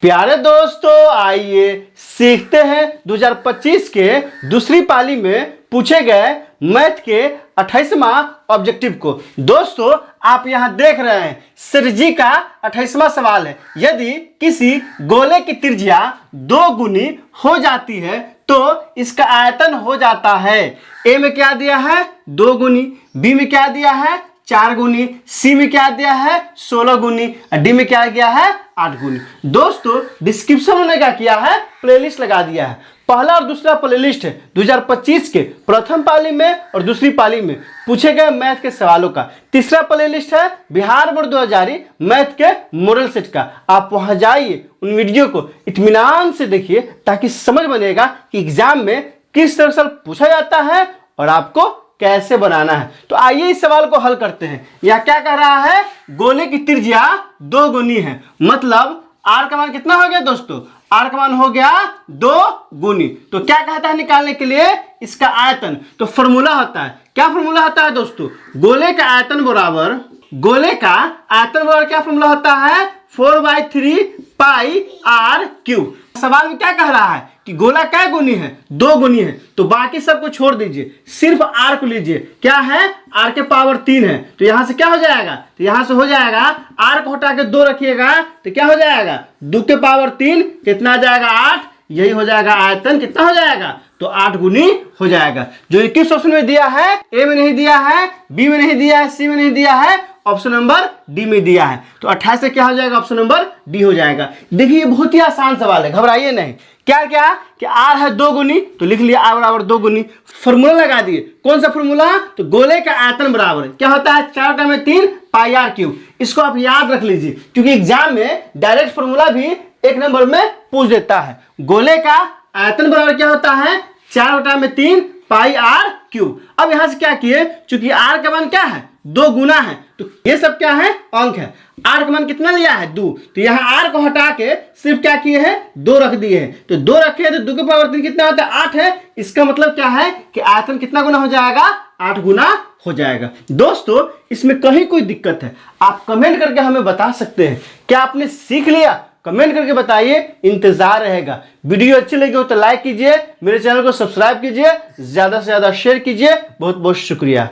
प्यारे दोस्तों, आइए सीखते हैं 2025 के दूसरी पाली में पूछे गए मैथ के 28वां ऑब्जेक्टिव को। दोस्तों, आप यहां देख रहे हैं सर जी का 28वां सवाल है। यदि किसी गोले की त्रिज्या 2 गुनी हो जाती है तो इसका आयतन हो जाता है। ए में क्या दिया है 2 गुनी, बी में क्या दिया है 4 गुनी, सी में क्या दिया है 16 गुनी, डी में क्या दिया है 8 गुनी। दोस्तों, डिस्क्रिप्शन में क्या किया है प्लेलिस्ट लगा दिया है। पहला और दूसरा प्लेलिस्ट है 2025 के प्रथम पाली में और दूसरी पाली में पूछे गए मैथ के सवालों का। तीसरा प्लेलिस्ट है बिहार बोर्ड 2000 मैथ के मॉडल सेट का। आप वहां जाइए, उन वीडियो को इत्मीनान से देखिए ताकि समझ बनेगा कि एग्जाम में किस तरह से पूछा जाता है और आपको कैसे बनाना है। तो आइए इस सवाल को हल करते हैं। यह क्या कह रहा है, गोले की त्रिज्या 2 गुनी है, मतलब आर का मान कितना हो गया दोस्तों, आर का मान हो गया 2 गुनी। तो क्या कहता है निकालने के लिए, इसका आयतन। तो फॉर्मूला होता है, क्या फॉर्मूला होता है दोस्तों, गोले का आयतन बराबर क्या फॉर्मूला होता है 4/3 पाई आर क्यूब। सवाल में क्या कह रहा है कि गोला क्या गुनी है 2 गुनी है, तो बाकी सबको छोड़ दीजिए, सिर्फ आर को लीजिए। क्या है, आर के पावर 3 है, तो यहां से क्या हो जाएगा, तो यहां से हो जाएगा आर को हटा के 2 रखिएगा तो क्या हो जाएगा 2 के पावर 3 कितना आ जाएगा 8। यही हो जाएगा आयतन, कितना हो जाएगा तो 8 गुनी हो जाएगा। जो 21 ऑप्शन में दिया है, ए में नहीं दिया है, बी में नहीं दिया है, सी में नहीं दिया है, ऑप्शन नंबर डी में दिया है। तो 28 से क्या हो जाएगा, ऑप्शन नंबर डी हो जाएगा। देखिए, बहुत ही आसान सवाल है, घबराइए नहीं। क्या कि आर है 2 गुनी, तो लिख लिया आर बराबर 2 गुनी। फॉर्मूला लगा दिए, कौन सा फॉर्मूला, तो गोले का आयतन बराबर क्या होता है 4 में 3 पाई आर क्यूब। इसको आप याद रख लीजिए क्योंकि एग्जाम में डायरेक्ट फॉर्मूला भी 1 नंबर में पूछ देता है। गोले का आयतन बराबर क्या होता है 4 में 3 पाई आर क्यूब। अब यहां से क्या किए, चूंकि आर का मान क्या है 2 गुना है, तो ये सब क्या है अंक है। आर का मान कितना लिया है 2, तो यहाँ आर को हटा के सिर्फ क्या किए हैं 2 रख दिए हैं। तो 2 रखे हैं तो 2 के पावर 3 कितना होता है 8 है। इसका मतलब क्या है कि आयतन कितना गुना हो जाएगा 8 गुना हो जाएगा। दोस्तों, इसमें कहीं कोई दिक्कत है आप कमेंट करके हमें बता सकते हैं। क्या आपने सीख लिया, कमेंट करके बताइए, इंतजार रहेगा। वीडियो अच्छी लगी हो तो लाइक कीजिए, मेरे चैनल को सब्सक्राइब कीजिए, ज्यादा से ज्यादा शेयर कीजिए। बहुत बहुत शुक्रिया।